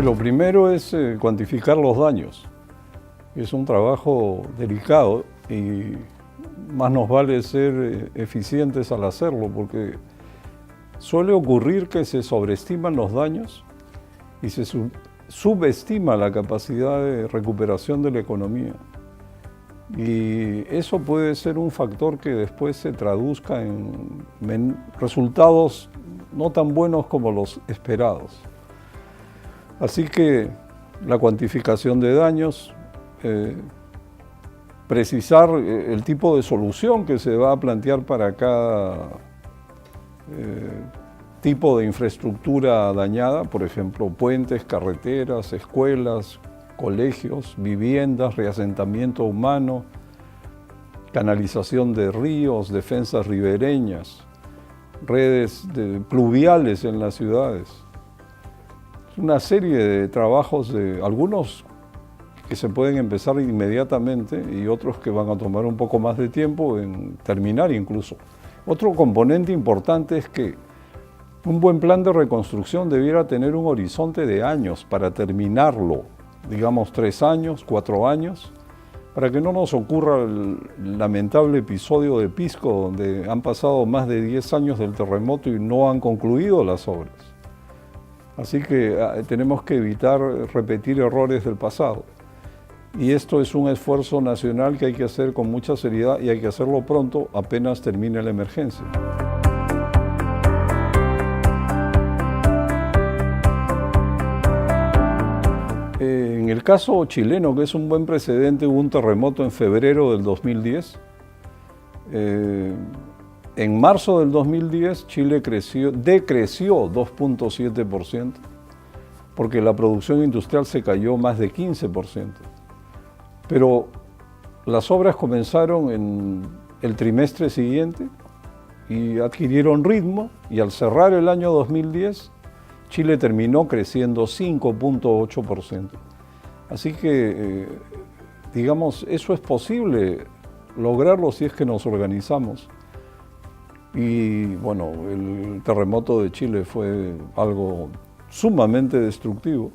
lo primero es cuantificar los daños. Es un trabajo delicado y más nos vale ser eficientes al hacerlo, porque suele ocurrir que se sobreestiman los daños y se subestima la capacidad de recuperación de la economía. Y eso puede ser un factor que después se traduzca en resultados no tan buenos como los esperados. Así que la cuantificación de daños, precisar el tipo de solución que se va a plantear para cada tipo de infraestructura dañada, por ejemplo, puentes, carreteras, escuelas, colegios, viviendas, reasentamiento humano, canalización de ríos, defensas ribereñas, redes pluviales en las ciudades. Es una serie de trabajos, algunos que se pueden empezar inmediatamente y otros que van a tomar un poco más de tiempo en terminar incluso. Otro componente importante es que un buen plan de reconstrucción debiera tener un horizonte de años para terminarlo, digamos 3 años, 4 años, para que no nos ocurra el lamentable episodio de Pisco, donde han pasado más de 10 años del terremoto y no han concluido las obras. Así que tenemos que evitar repetir errores del pasado. Y esto es un esfuerzo nacional que hay que hacer con mucha seriedad y hay que hacerlo pronto, apenas termine la emergencia. En el caso chileno, que es un buen precedente, hubo un terremoto en febrero del 2010. En marzo del 2010, Chile decreció 2.7%, porque la producción industrial se cayó más de 15%. Pero las obras comenzaron en el trimestre siguiente y adquirieron ritmo, y al cerrar el año 2010, Chile terminó creciendo 5.8%. Así que, digamos, eso es posible lograrlo si es que nos organizamos. Y bueno, el terremoto de Chile fue algo sumamente destructivo,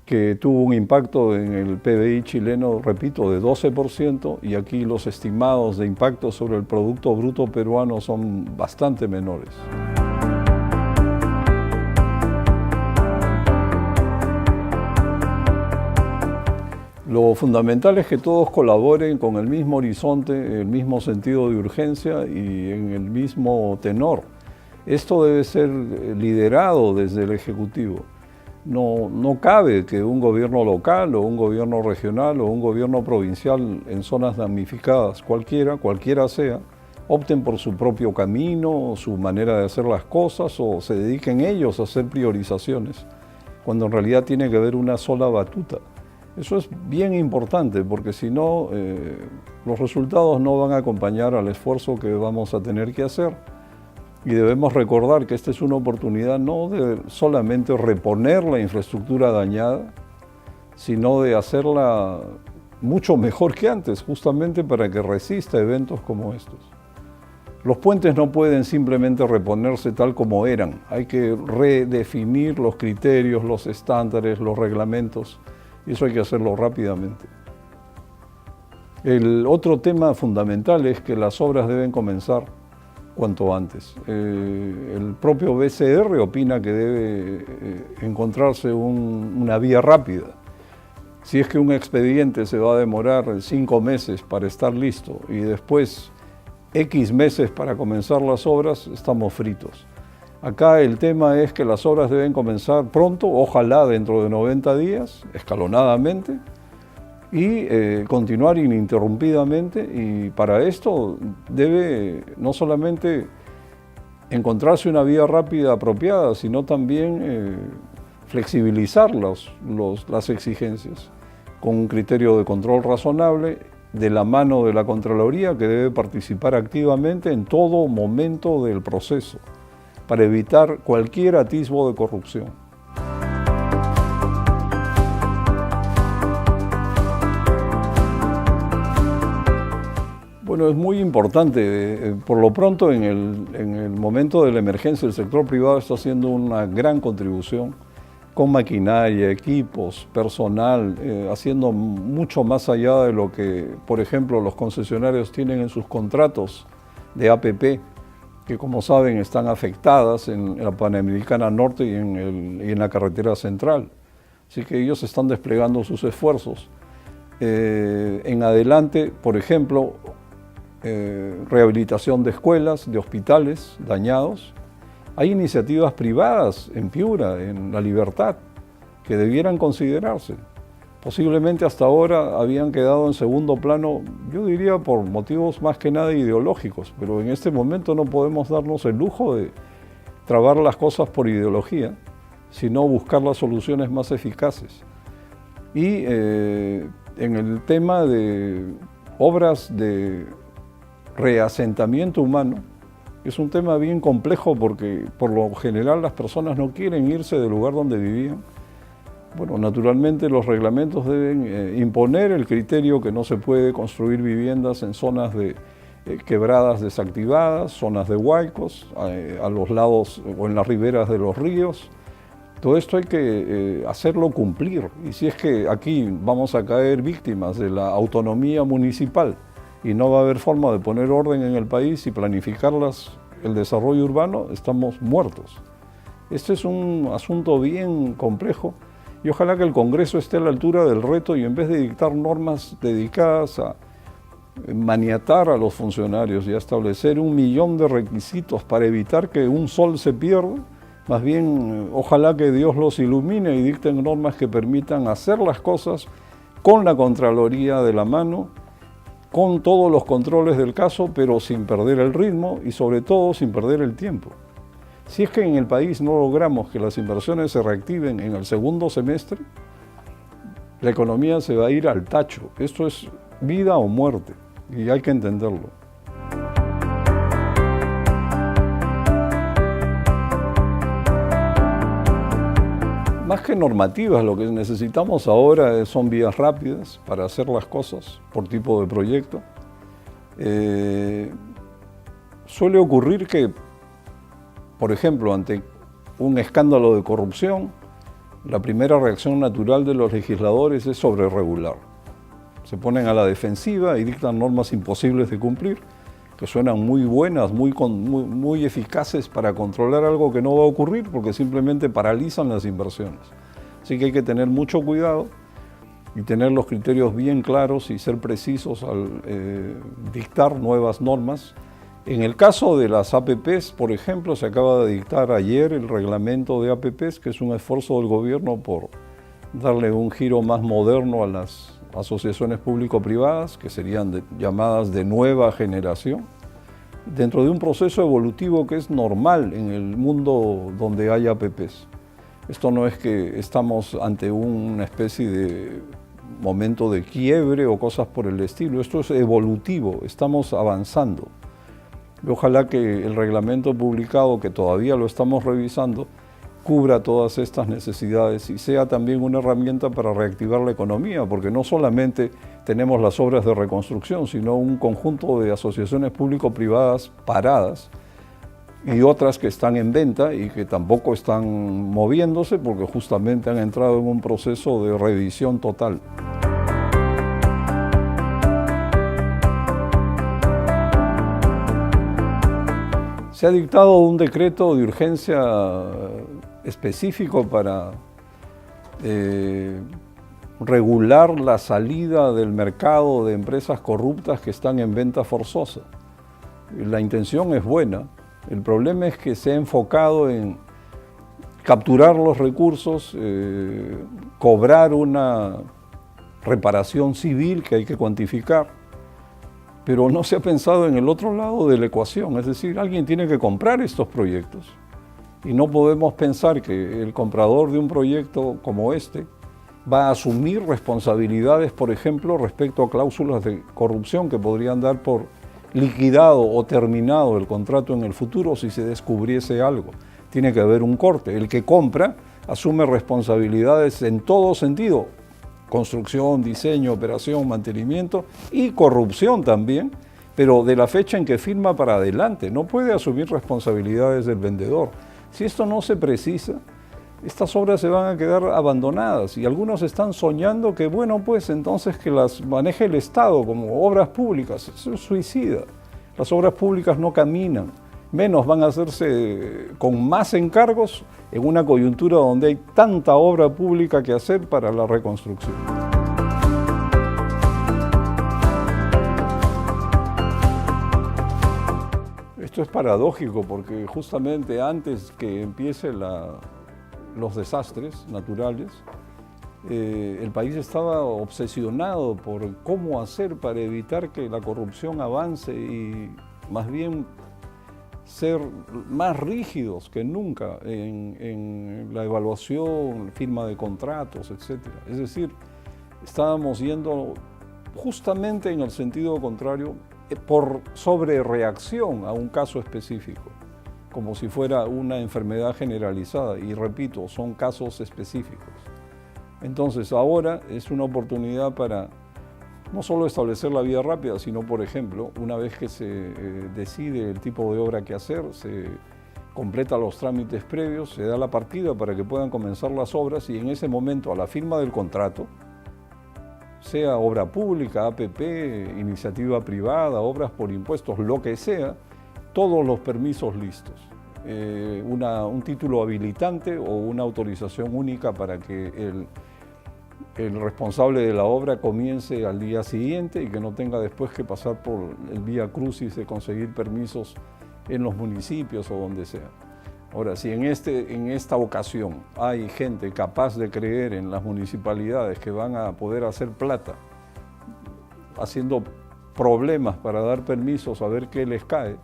que tuvo un impacto en el PBI chileno, repito, de 12%, y aquí los estimados de impacto sobre el Producto Bruto peruano son bastante menores. Lo fundamental es que todos colaboren con el mismo horizonte, el mismo sentido de urgencia y en el mismo tenor. Esto debe ser liderado desde el Ejecutivo. No cabe que un gobierno local o un gobierno regional o un gobierno provincial en zonas damnificadas, cualquiera sea, opten por su propio camino, su manera de hacer las cosas, o se dediquen ellos a hacer priorizaciones, cuando en realidad tiene que haber una sola batuta. Eso es bien importante, porque si no, los resultados no van a acompañar al esfuerzo que vamos a tener que hacer. Y debemos recordar que esta es una oportunidad no de solamente reponer la infraestructura dañada, sino de hacerla mucho mejor que antes, justamente para que resista eventos como estos. Los puentes no pueden simplemente reponerse tal como eran. Hay que redefinir los criterios, los estándares, los reglamentos. Y eso hay que hacerlo rápidamente. El otro tema fundamental es que las obras deben comenzar cuanto antes. El propio BCR opina que debe encontrarse una vía rápida. Si es que un expediente se va a demorar 5 meses para estar listo y después X meses para comenzar las obras, estamos fritos. Acá el tema es que las obras deben comenzar pronto, ojalá dentro de 90 días, escalonadamente, y continuar ininterrumpidamente, y para esto debe no solamente encontrarse una vía rápida apropiada, sino también flexibilizar las exigencias con un criterio de control razonable de la mano de la Contraloría, que debe participar activamente en todo momento del proceso para evitar cualquier atisbo de corrupción. Bueno, es muy importante. Por lo pronto, en el momento de la emergencia, el sector privado está haciendo una gran contribución con maquinaria, equipos, personal, haciendo mucho más allá de lo que, por ejemplo, los concesionarios tienen en sus contratos de APP, que como saben están afectadas en la Panamericana Norte y en la carretera central. Así que ellos están desplegando sus esfuerzos. En adelante, por ejemplo, rehabilitación de escuelas, de hospitales dañados. Hay iniciativas privadas en Piura, en La Libertad, que debieran considerarse. Posiblemente hasta ahora habían quedado en segundo plano, yo diría por motivos más que nada ideológicos, pero en este momento no podemos darnos el lujo de trabar las cosas por ideología, sino buscar las soluciones más eficaces. Y en el tema de obras de reasentamiento humano, es un tema bien complejo porque por lo general las personas no quieren irse del lugar donde vivían. Bueno, naturalmente los reglamentos deben imponer el criterio que no se puede construir viviendas en zonas de quebradas desactivadas, zonas de huaicos, a los lados o en las riberas de los ríos. Todo esto hay que hacerlo cumplir. Y si es que aquí vamos a caer víctimas de la autonomía municipal y no va a haber forma de poner orden en el país y planificar el desarrollo urbano, estamos muertos. Este es un asunto bien complejo. Y ojalá que el Congreso esté a la altura del reto y en vez de dictar normas dedicadas a maniatar a los funcionarios y a establecer 1 millón de requisitos para evitar que un sol se pierda, más bien ojalá que Dios los ilumine y dicten normas que permitan hacer las cosas con la Contraloría de la mano, con todos los controles del caso, pero sin perder el ritmo y sobre todo sin perder el tiempo. Si es que en el país no logramos que las inversiones se reactiven en el segundo semestre, la economía se va a ir al tacho. Esto es vida o muerte y hay que entenderlo. Más que normativas, lo que necesitamos ahora son vías rápidas para hacer las cosas por tipo de proyecto. Suele ocurrir que, por ejemplo, ante un escándalo de corrupción, la primera reacción natural de los legisladores es sobreregular. Se ponen a la defensiva y dictan normas imposibles de cumplir, que suenan muy buenas, muy eficaces para controlar algo que no va a ocurrir porque simplemente paralizan las inversiones. Así que hay que tener mucho cuidado y tener los criterios bien claros y ser precisos al dictar nuevas normas. En el caso de las APPs, por ejemplo, se acaba de dictar ayer el reglamento de APPs, que es un esfuerzo del gobierno por darle un giro más moderno a las asociaciones público-privadas, que serían llamadas de nueva generación, dentro de un proceso evolutivo que es normal en el mundo donde hay APPs. Esto no es que estamos ante una especie de momento de quiebre o cosas por el estilo, esto es evolutivo, estamos avanzando. Y ojalá que el reglamento publicado, que todavía lo estamos revisando, cubra todas estas necesidades y sea también una herramienta para reactivar la economía, porque no solamente tenemos las obras de reconstrucción, sino un conjunto de asociaciones público-privadas paradas y otras que están en venta y que tampoco están moviéndose porque justamente han entrado en un proceso de revisión total. Se ha dictado un decreto de urgencia específico para regular la salida del mercado de empresas corruptas que están en venta forzosa. La intención es buena, el problema es que se ha enfocado en capturar los recursos, cobrar una reparación civil que hay que cuantificar, pero no se ha pensado en el otro lado de la ecuación, es decir, alguien tiene que comprar estos proyectos. Y no podemos pensar que el comprador de un proyecto como este va a asumir responsabilidades, por ejemplo, respecto a cláusulas de corrupción que podrían dar por liquidado o terminado el contrato en el futuro si se descubriese algo. Tiene que haber un corte. El que compra asume responsabilidades en todo sentido, construcción, diseño, operación, mantenimiento y corrupción también, pero de la fecha en que firma para adelante. No puede asumir responsabilidades del vendedor. Si esto no se precisa, estas obras se van a quedar abandonadas y algunos están soñando que, bueno, pues entonces que las maneje el Estado como obras públicas. Eso es suicida. Las obras públicas no caminan, menos van a hacerse con más encargos en una coyuntura donde hay tanta obra pública que hacer para la reconstrucción. Esto es paradójico porque justamente antes que empiece los desastres naturales, el país estaba obsesionado por cómo hacer para evitar que la corrupción avance y más bien ser más rígidos que nunca en la evaluación, firma de contratos, etc. Es decir, estábamos yendo justamente en el sentido contrario por sobrereacción a un caso específico, como si fuera una enfermedad generalizada. Y repito, son casos específicos. Entonces ahora es una oportunidad para no solo establecer la vía rápida, sino, por ejemplo, una vez que se decide el tipo de obra que hacer, se completa los trámites previos, se da la partida para que puedan comenzar las obras y en ese momento, a la firma del contrato, sea obra pública, APP, iniciativa privada, obras por impuestos, lo que sea, todos los permisos listos. Un título habilitante o una autorización única para que el responsable de la obra comience al día siguiente y que no tenga después que pasar por el vía crucis de conseguir permisos en los municipios o donde sea. Ahora, si en esta ocasión hay gente capaz de creer en las municipalidades que van a poder hacer plata, haciendo problemas para dar permisos a ver qué les cae,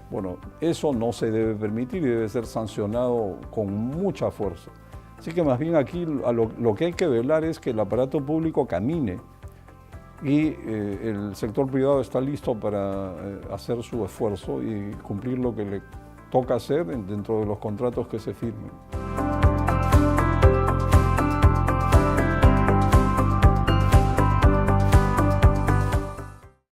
bueno, eso no se debe permitir y debe ser sancionado con mucha fuerza. Así que más bien aquí lo que hay que velar es que el aparato público camine y el sector privado está listo para hacer su esfuerzo y cumplir lo que le toca hacer dentro de los contratos que se firmen.